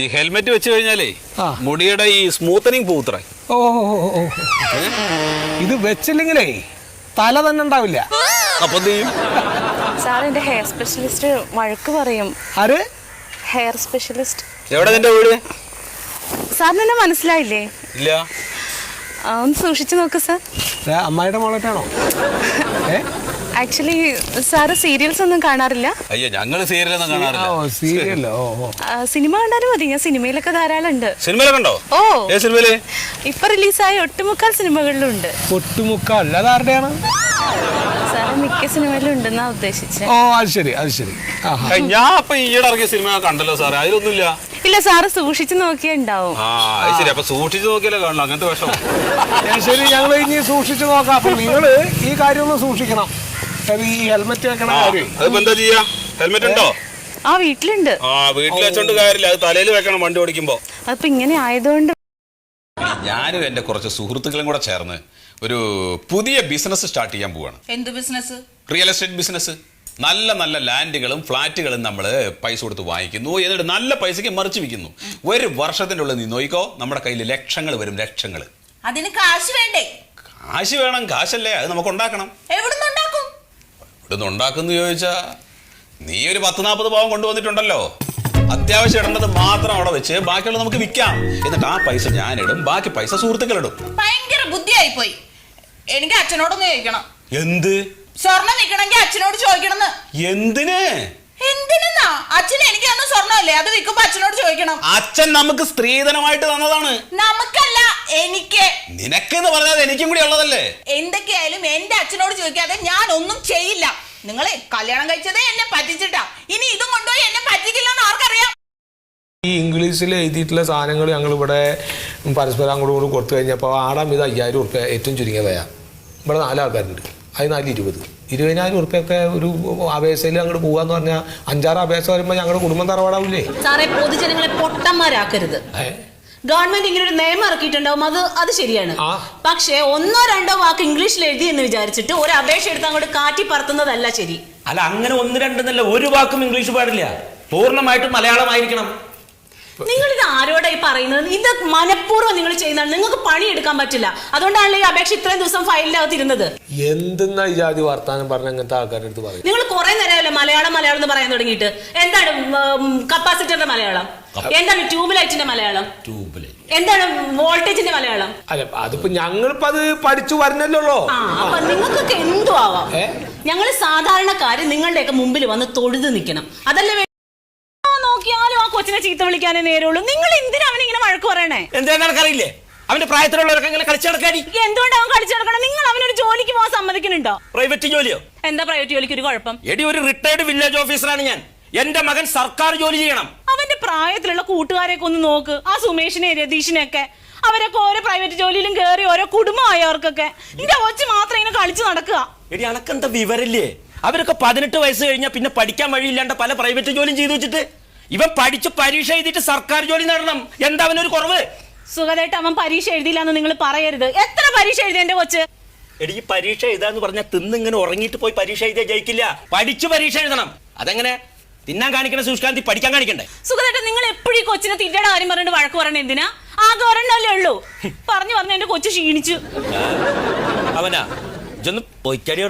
ഈ ഹെൽമെറ്റ് വെച്ച് കഴിഞ്ഞാലേ മുടിയുടെ ഈ സ്മൂത്തനിങ് പോത്രേ. ഓ ഇത് വെച്ചില്ലെങ്കിലേ തല തന്നെ ഉണ്ടാവില്ല. അപ്പൊ എന്ത് ചെയ്യും? സാർ എന്റെ ഹെയർ സ്പെഷ്യലിസ്റ്റ് വഴക്ക് പറയും. ആര്? Hair specialist. എവിടെ നിന്റെ വീട്? സാറിന് എന്നെ മനസ്സിലായില്ലേ? ഇല്ല. ഒന്ന് സൂക്ഷിച്ചു നോക്ക് സാർ. അമ്മായിയുടെ മോളറ്റാണോ? ആക്ച്വലി സാറ് സീരിയൽസ് ഒന്നും കാണാറില്ല? അയ്യോ, ഞങ്ങള് സീരിയലൊന്നും കാണാറില്ല. സിനിമ കണ്ടാലും മതി, ഞാൻ സിനിമയിലൊക്കെ ധാരാളം ഉണ്ട്. സിനിമയിലൊക്കെ ഉണ്ടോ? ഓ, സിനിമയില് ഇപ്പൊ റിലീസായ ഒട്ടുമുക്കാൽ സിനിമകളിലും ഉണ്ട്. ഒട്ടുമുക്കാൽ അതാരുടെയാണ്? സാറ് മിക്ക സിനിമയിലും ഉണ്ടെന്നാ ഉദ്ദേശിച്ചത്. ഓ അത് ശരി അത് ശരി. ഞാൻ ഇപ്പൊ ഈയിടെ ഇറങ്ങിയ സിനിമ കണ്ടല്ലോ സാറേ, അതിലൊന്നുമില്ല. ഇല്ല, സാറ് സൂക്ഷിച്ചു നോക്കിയാ ഉണ്ടാവും. ശരി, അപ്പൊ സൂക്ഷിച്ചു നോക്കിയാലേ കാണണം അങ്ങനത്തെ വിഷം. ശരി, ഞങ്ങൾ ഇനി സൂക്ഷിച്ചു നോക്കാം. അപ്പൊ നിങ്ങള് ഈ കാര്യം ഒന്ന് സൂക്ഷിക്കണം. ഈ ഹെൽമെറ്റ് വെക്കണ കാര്യം അതിപ്പോ എന്താ ചെയ്യാ? ഹെൽമെറ്റ് ഉണ്ടോ? വീട്ടിലുണ്ട്. വീട്ടിൽ വെച്ചോണ്ട് കാര്യമില്ല, അത് തലയിൽ വെക്കണം വണ്ടി ഓടിക്കുമ്പോ. അതിപ്പോ ഇങ്ങനെ ആയതുകൊണ്ട് ഞാനും എന്റെ കുറച്ച് സുഹൃത്തുക്കളും കൂടെ ചേർന്ന് ഒരു പുതിയ ബിസിനസ് സ്റ്റാർട്ട് ചെയ്യാൻ പോവാണ്. എന്ത് ബിസിനസ്? Real estate business. നല്ല നല്ല ലാൻഡുകളും ഫ്ലാറ്റുകളും നമ്മൾ പൈസ കൊടുത്ത് വാങ്ങിക്കുന്നു, എന്നിട്ട് നല്ല പൈസക്ക് മറിച്ച് വിൽക്കുന്നു. ഒരു വർഷത്തിന്റെ ഉള്ളിൽ നീ നോക്കിക്കോ, നമ്മുടെ കയ്യിൽ ലക്ഷങ്ങൾ വരും, ലക്ഷങ്ങൾ. അതിന് കാശ് വേണ്ടേ? കാശ് വേണം, കാശല്ലേ അത് നമുക്ക് ഉണ്ടാക്കണം. എവിടുന്ന് ഉണ്ടാക്കും? ഇവിടുന്ന് ഉണ്ടാക്കുന്നു ചോദിച്ചാ, നീ ഒരു 10-40 പാവം കൊണ്ടുവന്നിട്ടുണ്ടല്ലോ, അത്യാവശ്യം ഇടേണ്ടത് മാത്രം അവിടെ വെച്ച് ബാക്കിയുള്ളത് നമുക്ക് വിൽക്കാം. എന്നിട്ട് ആ പൈസ ഞാനിടും, ബാക്കി പൈസ സുഹൃത്തുക്കളിടും. ഭയങ്കര ബുദ്ധിയായി പോയി. എനിക്ക് അച്ഛനോടൊന്ന് ചോദിക്കണം. എന്ത്? സ്വർണം വിൽക്കണമെങ്കിൽ അച്ഛനോട് ചോദിക്കണം. എന്തിന്? എന്തിനാ? അച്ഛന് എനിക്ക് തന്ന സ്വർണ്ണമല്ലേ, അത് വിൽക്കുമ്പോ അച്ഛനോട് ചോദിക്കണം. അച്ഛൻ നമുക്ക് സ്ത്രീധനമായിട്ട് തന്നതാണ്. നമുക്കല്ല, എനിക്ക്. നിനക്കെന്ന് പറഞ്ഞാൽ എനിക്കും കൂടി ഉള്ളതല്ലേ. എന്തൊക്കെയായാലും എന്റെ അച്ഛനോട് ചോദിക്കാതെ ഞാൻ ഒന്നും ചെയ്യില്ല. നിങ്ങളെ കല്യാണം കഴിച്ചതേ എന്നെ പറ്റിച്ചിട്ടാ, ഇനി ഇതും കൊണ്ടുപോയി എന്നെ പറ്റിക്കില്ലെന്ന് ആർക്കറിയാം. ഈ ഇംഗ്ലീഷിൽ എഴുതിയിട്ടുള്ള സാധനങ്ങൾ ഞങ്ങൾ ഇവിടെ പരസ്പരം അങ്ങോട്ടും കൂടി കൊടുത്തു കഴിഞ്ഞപ്പോൾ ആടാം ഇത് 5000 ഉറുപ്പ്യ ഏറ്റവും ചുരുങ്ങിയ വയാ. ഇവിടെ 4 ആൾക്കാരുണ്ട്, അത് 4-20,000 ഉറുപ്പ്യൊക്കെ ഒരു അപേക്ഷയിൽ അങ്ങോട്ട് പോകാന്ന് പറഞ്ഞാൽ 5-6 അപേക്ഷ വരുമ്പോൾ ഞങ്ങളുടെ കുടുംബം തറവാടാവില്ലേ? സാറേ, പൊതുജനങ്ങളെ പൊട്ടന്മാരാക്കരുത്. ഗവൺമെന്റ് ഇങ്ങനെ ഒരു നിയമം ഇറക്കിയിട്ടുണ്ടാവും, അത് ശരിയാണ്. പക്ഷേ 1-2 വാക്ക് ഇംഗ്ലീഷിൽ എഴുതി എന്ന് വിചാരിച്ചിട്ട് ഒരു അപേക്ഷ എടുത്ത് അങ്ങോട്ട് കാറ്റി പറത്തുന്നതല്ല ശരി. അല്ല, അങ്ങനെ 1-2 എന്നല്ല, ഒരു വാക്കും ഇംഗ്ലീഷ് പാടില്ല, പൂർണ്ണമായിട്ടും മലയാളമായിരിക്കണം. നിങ്ങൾ ഇത് ആരോടായി പറയുന്നത്? ഇത് മനഃപൂർവ്വം നിങ്ങൾ ചെയ്യുന്നതാണ്. നിങ്ങൾക്ക് പണിയെടുക്കാൻ പറ്റില്ല, അതുകൊണ്ടാണല്ലോ ഈ അപേക്ഷ ഇത്രയും ദിവസം ഫയലിനകത്തിരുന്നത്. എന്തെന്നാ ഈ ജാതി വർത്താനം പറഞ്ഞ അങ്ങനത്തെ ആൾക്കാരുടെ അടുത്ത് പറയും? നിങ്ങൾ കുറെ നേരമല്ലേ മലയാളം എന്ന് പറയാൻ തുടങ്ങിയിട്ട്. എന്താണ് കപ്പാസിറ്ററിന്റെ മലയാളം? എന്താണ് ട്യൂബ് ലൈറ്റിന്റെ മലയാളം? എന്താണ് വോൾട്ടേജിന്റെ മലയാളം? അല്ല, അതിപ്പോ ഞങ്ങളിപ്പോ അത് പഠിച്ചു വരുന്നല്ലോ. അപ്പൊ നിങ്ങൾക്കൊക്കെ എന്തു ആവാം. ഞങ്ങൾ സാധാരണക്കാര് നിങ്ങളുടെയൊക്കെ മുമ്പിൽ വന്ന് തൊഴുത് നിൽക്കണം, അതല്ലേ? നോക്കിയാലും ആ കൊച്ചിനെ ചീത്ത വിളിക്കാനേ നേരുള്ളൂ. നിങ്ങൾ എന്തിനാ അവനിങ്ങനെ വഴക്ക് പറയണേ? എന്താണെന്ന് അറിയില്ലേ? അവന്റെ പ്രായത്തിലുള്ളവരൊക്കെ ഇങ്ങനെ കളിച്ചു നടക്കാടി. എന്തുകൊണ്ട് അവൻ കളിച്ചു നടക്കണം? നിങ്ങൾ അവനൊരു ജോലിക്ക് പോകാൻ സമ്മതിക്കുന്നുണ്ടോ? പ്രൈവറ്റ് ജോലിയോ? എന്താ പ്രൈവറ്റ് ജോലിക്ക് ഒരു കുഴപ്പം? എടി, ഒരു റിട്ടയർഡ് വില്ലേജ് ഓഫീസറാണ് ഞാൻ. എന്റെ മകൻ സർക്കാർ ജോലി ചെയ്യണം. അവന്റെ പ്രായത്തിലുള്ള കൂട്ടുകാരെയൊക്കെ ഒന്ന് നോക്ക്, ആ സുമേഷിനെ രതീഷിനെയൊക്കെ. അവരൊക്കെ ഓരോ പ്രൈവറ്റ് ജോലിയിലും കയറി ഓരോ കുടുംബമായവർക്കൊക്കെ. ഇതിന്റെ ഒച്ച മാത്രം ഇങ്ങനെ കളിച്ചു നടക്കുക. എടി, അനക്കെന്താ വിവരല്ലേ? അവരൊക്കെ 18 വയസ്സ് കഴിഞ്ഞാൽ പിന്നെ പഠിക്കാൻ വഴിയില്ലാണ്ട് പല പ്രൈവറ്റ് ജോലിയും ചെയ്തു വെച്ചിട്ട്, ഇവൻ പഠിച്ച് പരീക്ഷ എഴുതിയിട്ട് സർക്കാർ ജോലി നേടണം. എന്താ അവനൊരു കുറവ്? സുഖമായിട്ട് അവൻ പരീക്ഷ എഴുതിയില്ലാന്ന് നിങ്ങൾ പറയരുത്. എത്ര പരീക്ഷ എഴുതി എന്റെ കൊച്ച്? എടി, ഈ പരീക്ഷ എഴുതാന്ന് പറഞ്ഞാൽ തിന്നിങ്ങനെ ഉറങ്ങിയിട്ട് പോയി പരീക്ഷ എഴുതിയാൽ ജയിക്കില്ല. പഠിച്ചു പരീക്ഷ എഴുതണം. അതെങ്ങനെ? തിന്നാൻ കാണിക്കണ സൂക്ഷ്കാന്തി പഠിക്കാൻ കാണിക്കണ്ടേ? സുഖമായിട്ട് നിങ്ങൾ എപ്പോഴും ഈ കൊച്ചിനെ തിന്നയുടെ കാര്യം പറഞ്ഞിട്ട് വഴക്ക് പറയണ എന്തിനാ? ആകെ ഒരെണ്ണല്ലേ ഉള്ളൂ. പറഞ്ഞു എന്റെ കൊച്ചു ക്ഷീണിച്ചു. അവനാ ഇതൊന്ന് പൊയ്ക്കടി.